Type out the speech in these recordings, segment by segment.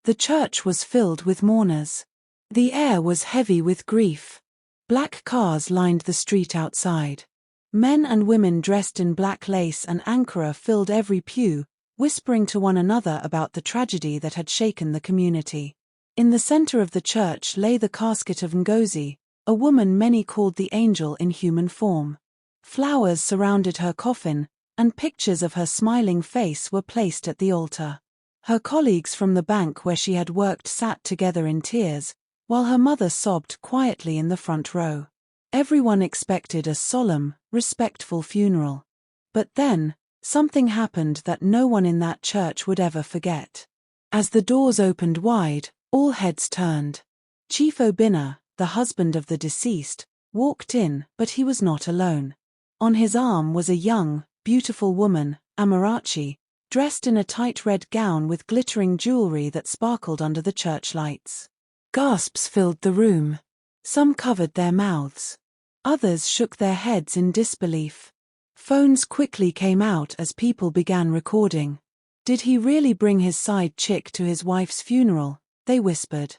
The church was filled with mourners. The air was heavy with grief. Black cars lined the street outside. Men and women dressed in black lace and ankara filled every pew, whispering to one another about the tragedy that had shaken the community. In the center of the church lay the casket of Ngozi, a woman many called the angel in human form. Flowers surrounded her coffin, and pictures of her smiling face were placed at the altar. Her colleagues from the bank where she had worked sat together in tears, while her mother sobbed quietly in the front row. Everyone expected a solemn, respectful funeral. But then, something happened that no one in that church would ever forget. As the doors opened wide, all heads turned. Chief Obinna, the husband of the deceased, walked in, but he was not alone. On his arm was a young, beautiful woman, Amarachi, dressed in a tight red gown with glittering jewelry that sparkled under the church lights. Gasps filled the room. Some covered their mouths. Others shook their heads in disbelief. Phones quickly came out as people began recording. Did he really bring his side chick to his wife's funeral? They whispered.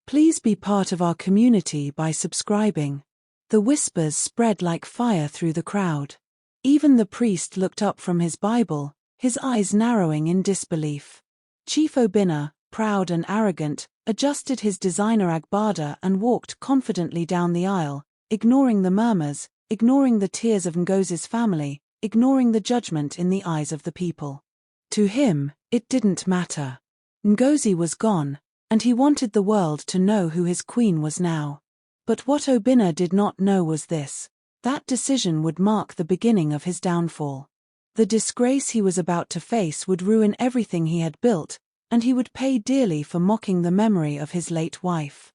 Please be part of our community by subscribing. The whispers spread like fire through the crowd. Even the priest looked up from his Bible, his eyes narrowing in disbelief. Chief Obinna, proud and arrogant, adjusted his designer agbada and walked confidently down the aisle, ignoring the murmurs, ignoring the tears of Ngozi's family, ignoring the judgment in the eyes of the people. To him, it didn't matter. Ngozi was gone, and he wanted the world to know who his queen was now. But what Obinna did not know was this: that decision would mark the beginning of his downfall. The disgrace he was about to face would ruin everything he had built, and he would pay dearly for mocking the memory of his late wife.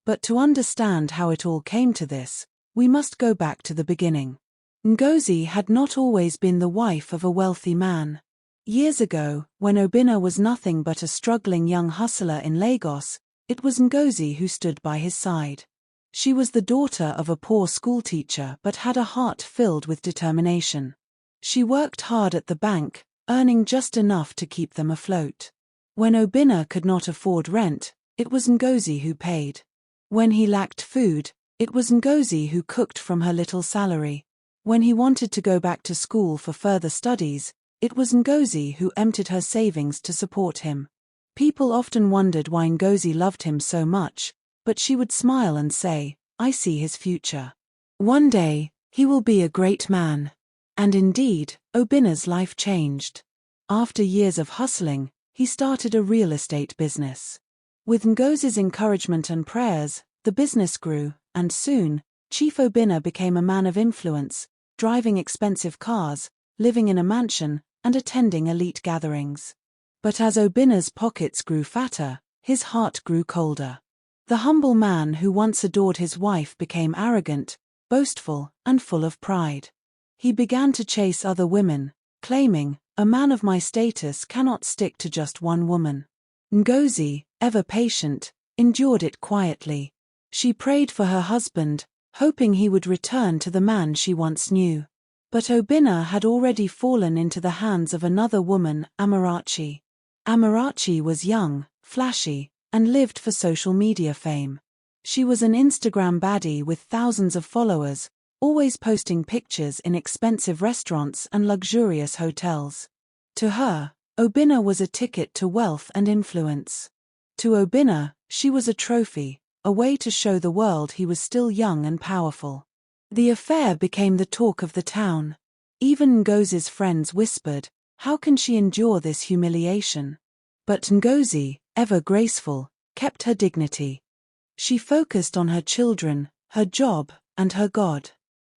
But to understand how it all came to this, we must go back to the beginning. Ngozi had not always been the wife of a wealthy man. Years ago, when Obinna was nothing but a struggling young hustler in Lagos, it was Ngozi who stood by his side. She was the daughter of a poor schoolteacher but had a heart filled with determination. She worked hard at the bank, earning just enough to keep them afloat. When Obinna could not afford rent, it was Ngozi who paid. When he lacked food, it was Ngozi who cooked from her little salary. When he wanted to go back to school for further studies, it was Ngozi who emptied her savings to support him. People often wondered why Ngozi loved him so much, but she would smile and say, "I see his future. One day, he will be a great man." And indeed, Obinna's life changed. After years of hustling, he started a real estate business. With Ngozi's encouragement and prayers, the business grew, and soon, Chief Obinna became a man of influence, driving expensive cars, living in a mansion, and attending elite gatherings. But as Obinna's pockets grew fatter, his heart grew colder. The humble man who once adored his wife became arrogant, boastful, and full of pride. He began to chase other women, claiming, "A man of my status cannot stick to just one woman." Ngozi, ever patient, endured it quietly. She prayed for her husband, hoping he would return to the man she once knew. But Obinna had already fallen into the hands of another woman, Amarachi. Amarachi was young, flashy, and lived for social media fame. She was an Instagram baddie with thousands of followers, always posting pictures in expensive restaurants and luxurious hotels. To her, Obinna was a ticket to wealth and influence. To Obinna, she was a trophy, a way to show the world he was still young and powerful. The affair became the talk of the town. Even Ngozi's friends whispered, "How can she endure this humiliation?" But Ngozi, ever graceful, kept her dignity. She focused on her children, her job, and her God.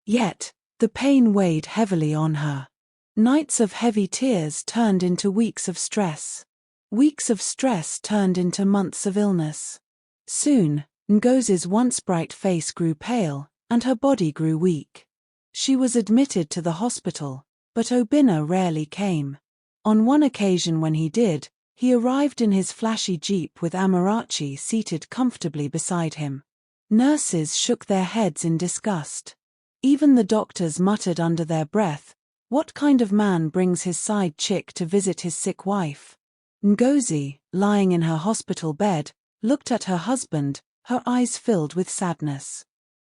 Yet, the pain weighed heavily on her. Nights of heavy tears turned into weeks of stress. Weeks of stress turned into months of illness. Soon, Ngozi's once bright face grew pale, and her body grew weak. She was admitted to the hospital, but Obinna rarely came. On one occasion when he did, he arrived in his flashy jeep with Amarachi seated comfortably beside him. Nurses shook their heads in disgust. Even the doctors muttered under their breath, "What kind of man brings his side chick to visit his sick wife?" Ngozi, lying in her hospital bed, looked at her husband, her eyes filled with sadness.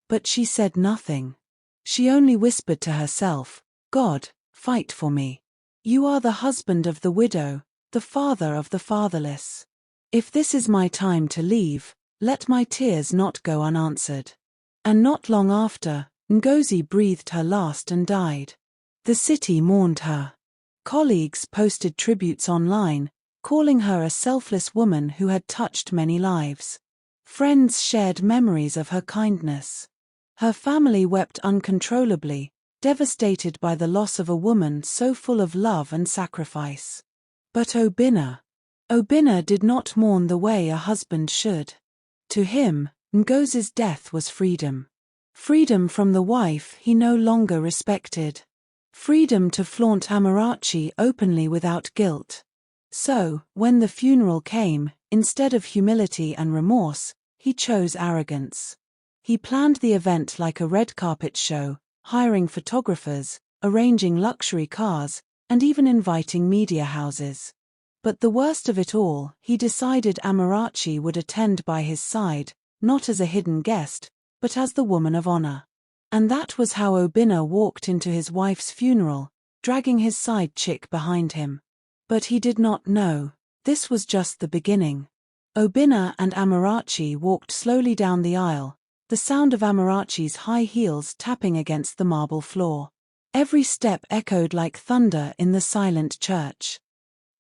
But she said nothing. She only whispered to herself, "God, fight for me. You are the husband of the widow, the father of the fatherless. If this is my time to leave, let my tears not go unanswered." And not long after, Ngozi breathed her last and died. The city mourned her. Colleagues posted tributes online, calling her a selfless woman who had touched many lives. Friends shared memories of her kindness. Her family wept uncontrollably, devastated by the loss of a woman so full of love and sacrifice. But Obinna did not mourn the way a husband should. To him, Ngozi's death was freedom. Freedom from the wife he no longer respected. Freedom to flaunt Amarachi openly without guilt. So, when the funeral came, instead of humility and remorse, he chose arrogance. He planned the event like a red carpet show, hiring photographers, arranging luxury cars, and even inviting media houses. But the worst of it all, he decided Amarachi would attend by his side, not as a hidden guest, but as the woman of honor. And that was how Obinna walked into his wife's funeral, dragging his side chick behind him. But he did not know, this was just the beginning. Obinna and Amarachi walked slowly down the aisle, the sound of Amarachi's high heels tapping against the marble floor. Every step echoed like thunder in the silent church.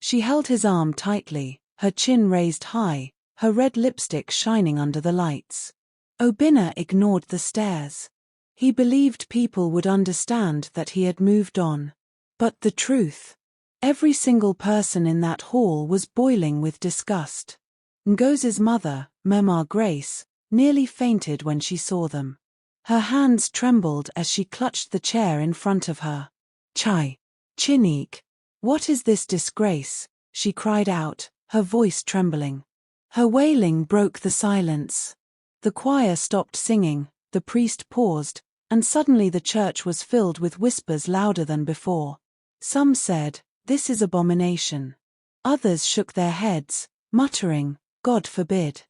She held his arm tightly, her chin raised high, her red lipstick shining under the lights. Obinna ignored the stares. He believed people would understand that he had moved on. But the truth? Every single person in that hall was boiling with disgust. Ngozi's mother, Mama Grace, nearly fainted when she saw them. Her hands trembled as she clutched the chair in front of her. Chinik, what is this disgrace?" she cried out, her voice trembling. Her wailing broke the silence. The choir stopped singing, the priest paused, and suddenly the church was filled with whispers louder than before. Some said, "This is abomination." Others shook their heads, muttering, "God forbid.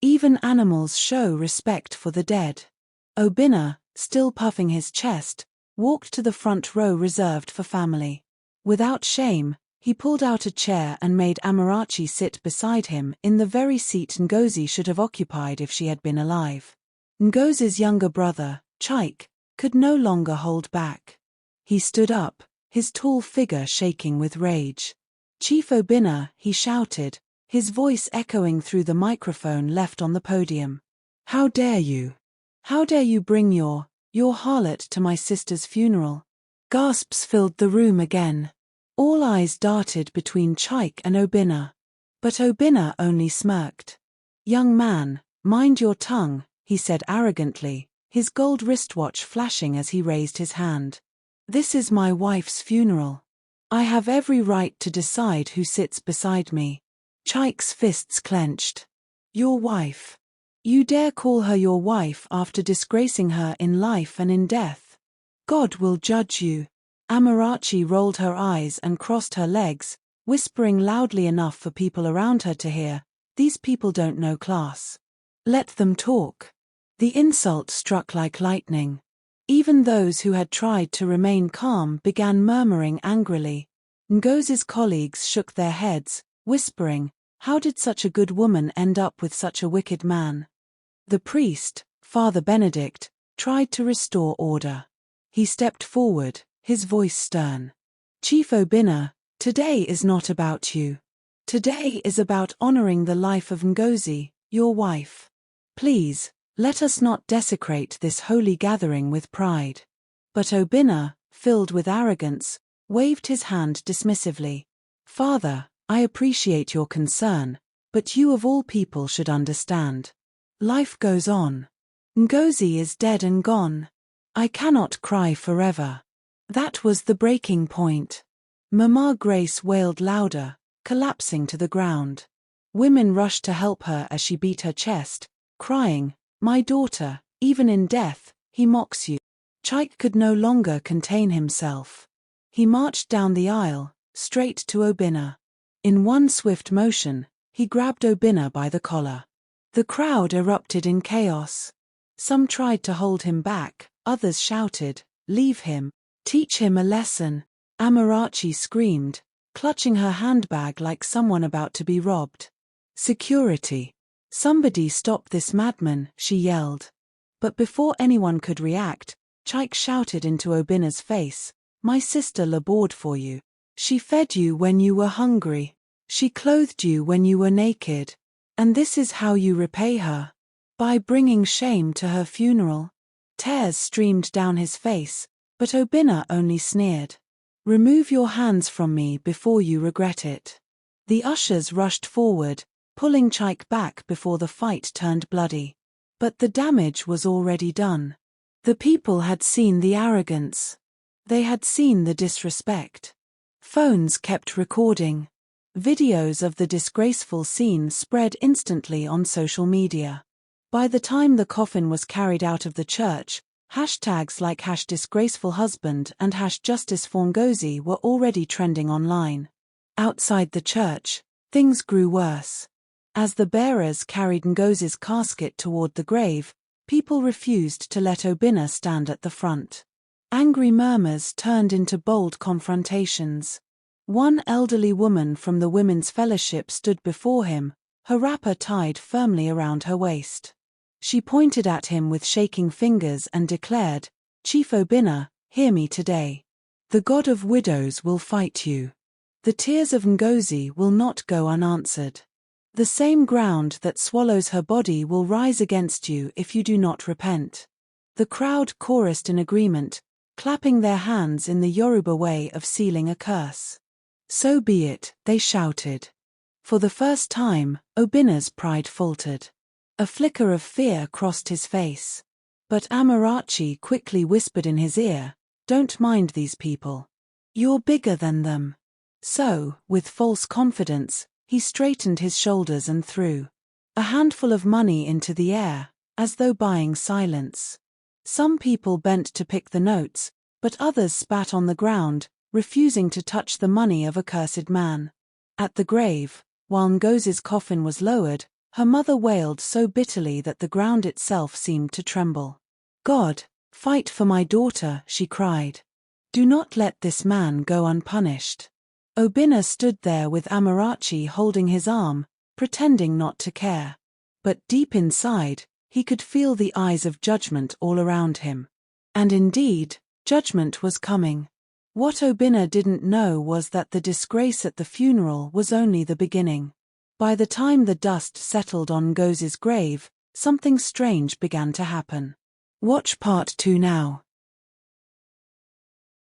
Even animals show respect for the dead." Obinna, still puffing his chest, walked to the front row reserved for family. Without shame, he pulled out a chair and made Amarachi sit beside him in the very seat Ngozi should have occupied if she had been alive. Ngozi's younger brother, Chaik, could no longer hold back. He stood up, his tall figure shaking with rage. "Chief Obinna," he shouted, his voice echoing through the microphone left on the podium. "How dare you? How dare you bring your harlot to my sister's funeral?" Gasps filled the room again. All eyes darted between Chaik and Obinna. But Obinna only smirked. "Young man, mind your tongue," he said arrogantly, his gold wristwatch flashing as he raised his hand. "This is my wife's funeral. I have every right to decide who sits beside me." Chaik's fists clenched. "Your wife? You dare call her your wife after disgracing her in life and in death? God will judge you." Amarachi rolled her eyes and crossed her legs, whispering loudly enough for people around her to hear, "These people don't know class. Let them talk." The insult struck like lightning. Even those who had tried to remain calm began murmuring angrily. Ngozi's colleagues shook their heads, whispering, "How did such a good woman end up with such a wicked man?" The priest, Father Benedict, tried to restore order. He stepped forward, his voice stern. "Chief Obinna, today is not about you. Today is about honoring the life of Ngozi, your wife. Please, let us not desecrate this holy gathering with pride." But Obinna, filled with arrogance, waved his hand dismissively. "Father, I appreciate your concern, but you of all people should understand. Life goes on. Ngozi is dead and gone. I cannot cry forever." That was the breaking point. Mama Grace wailed louder, collapsing to the ground. Women rushed to help her as she beat her chest, crying, "My daughter, even in death, he mocks you." Chaik could no longer contain himself. He marched down the aisle, straight to Obinna. In one swift motion, he grabbed Obinna by the collar. The crowd erupted in chaos. Some tried to hold him back, others shouted, "Leave him! Teach him a lesson!" Amarachi screamed, clutching her handbag like someone about to be robbed. "Security! Somebody stop this madman!" she yelled. But before anyone could react, Chaik shouted into Obinna's face, "My sister labored for you. She fed you when you were hungry. She clothed you when you were naked. And this is how you repay her? By bringing shame to her funeral." Tears streamed down his face, but Obinna only sneered. "Remove your hands from me before you regret it." The ushers rushed forward, pulling Chaik back before the fight turned bloody. But the damage was already done. The people had seen the arrogance. They had seen the disrespect. Phones kept recording. Videos of the disgraceful scene spread instantly on social media. By the time the coffin was carried out of the church, hashtags like #disgracefulhusband and #justiceforngozi were already trending online. Outside the church, things grew worse. As the bearers carried Ngozi's casket toward the grave, people refused to let Obinna stand at the front. Angry murmurs turned into bold confrontations. One elderly woman from the Women's Fellowship stood before him, her wrapper tied firmly around her waist. She pointed at him with shaking fingers and declared, "Chief Obinna, hear me today. The God of widows will fight you. The tears of Ngozi will not go unanswered. The same ground that swallows her body will rise against you if you do not repent." The crowd chorused in agreement, clapping their hands in the Yoruba way of sealing a curse. "So be it," they shouted. For the first time, Obinna's pride faltered. A flicker of fear crossed his face. But Amarachi quickly whispered in his ear, "Don't mind these people. You're bigger than them." So, with false confidence, he straightened his shoulders and threw a handful of money into the air, as though buying silence. Some people bent to pick the notes, but others spat on the ground, refusing to touch the money of a cursed man. At the grave, while Ngozi's coffin was lowered, her mother wailed so bitterly that the ground itself seemed to tremble. "God, fight for my daughter," she cried. "Do not let this man go unpunished." Obinna stood there with Amarachi holding his arm, pretending not to care. But deep inside, he could feel the eyes of judgment all around him. And indeed, judgment was coming. What Obinna didn't know was that the disgrace at the funeral was only the beginning. By the time the dust settled on Ngozi's grave, something strange began to happen. Watch part 2 now.